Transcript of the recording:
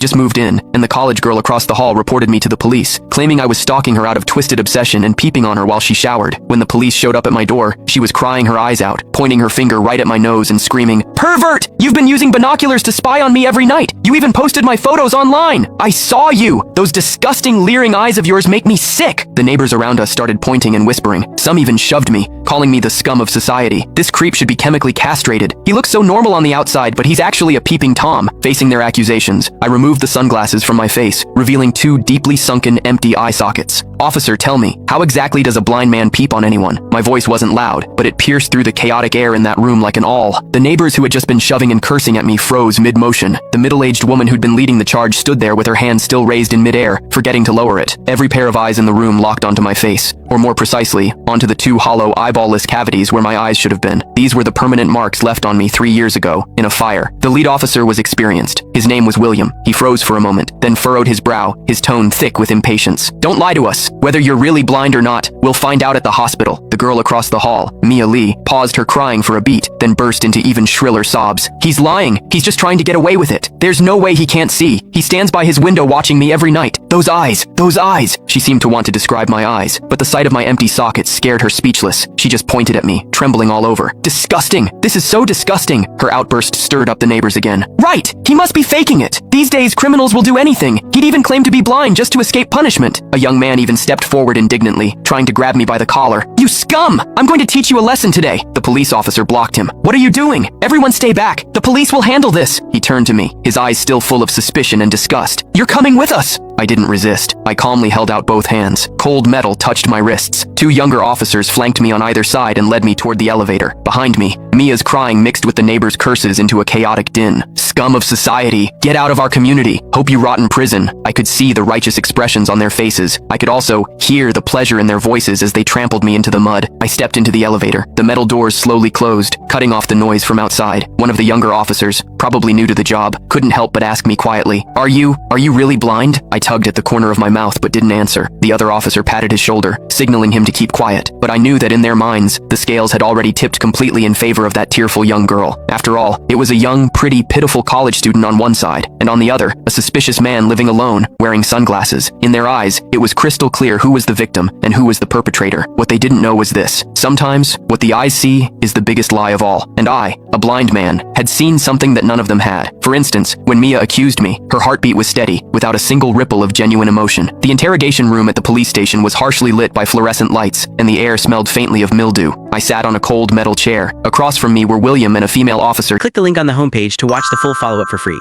just moved in, and the college girl across the hall reported me to the police, claiming I was stalking her out of twisted obsession and peeping on her while she showered. When the police showed up at my door, she was crying her eyes out, pointing her finger right at my nose and screaming, "Pervert! You've been using binoculars to spy on me every night! You even posted my photos online! I saw you! Those disgusting leering eyes of yours make me sick!" The neighbors around us started pointing and whispering. Some even shoved me, calling me the scum of society. This creep should be chemically castrated. He looks so normal on the outside, but he's actually a peeping Tom. Facing their accusations, I removed the sunglasses from my face, revealing two deeply sunken, empty eye sockets. "Officer, tell me, how exactly does a blind man peep on anyone?" My voice wasn't loud, but it pierced through the chaotic air in that room like an awl. The neighbors who had just been shoving and cursing at me froze mid-motion. The middle-aged woman who'd been leading the charge stood there with her hand still raised in mid-air, forgetting to lower it. Every pair of eyes in the room locked onto my face, or more precisely, onto the two hollow, eyeball-less cavities where my eyes should have been. These were the permanent marks left on me 3 years ago, in a fire. The lead officer was experienced. His name was William. He froze for a moment, then furrowed his brow, his tone thick with impatience. "Don't lie to us. Whether you're really blind or not, we'll find out at the hospital." The girl across the hall, Mia Lee, paused her crying for a beat, then burst into even shriller sobs. "He's lying. He's just trying to get away with it. There's no way he can't see. He stands by his window watching me every night. Those eyes, those eyes." She seemed to want to describe my eyes, but the sight of my empty sockets scared her speechless. She just pointed at me, trembling all over. "Disgusting! This is so disgusting!" Her outburst stirred up the neighbors again. "Right! He must be faking it! These days, criminals will do anything. He'd even claim to be blind just to escape punishment." A young man even stepped forward indignantly, trying to grab me by the collar. "You scum! I'm going to teach you a lesson today." The police officer blocked him. "What are you doing? Everyone stay back. The police will handle this." He turned to me, his eyes still full of suspicion and disgust. "You're coming with us." I didn't resist. I calmly held out both hands. Cold metal touched my wrists. Two younger officers flanked me on either side and led me toward the elevator. Behind me, Mia's crying mixed with the neighbors' curses into a chaotic din. "Scum of society! Get out of our community! Hope you rot in prison!" I could see the righteous expressions on their faces. I could also hear the pleasure in their voices as they trampled me into the mud. I stepped into the elevator. The metal doors slowly closed, cutting off the noise from outside. One of the younger officers, probably new to the job, couldn't help but ask me quietly, Are you really blind?" I tugged at the corner of my mouth but didn't answer. The other officer patted his shoulder, signaling him to keep quiet. But I knew that in their minds, the scales had already tipped completely in favor of that tearful young girl. After all, it was a young, pretty, pitiful college student on one side, and on the other, a suspicious man living alone, wearing sunglasses. In their eyes, it was crystal clear who was the victim and who was the perpetrator. What they didn't know was this. Sometimes, what the eyes see is the biggest lie of all. And I, a blind man, had seen something that none of them had. For instance, when Mia accused me, her heartbeat was steady, without a single ripple of genuine emotion. The interrogation room at the police station was harshly lit by fluorescent lights, and the air smelled faintly of mildew. I sat on a cold metal chair. Across from me were William and a female officer. Click the link on the homepage to watch the full follow-up for free.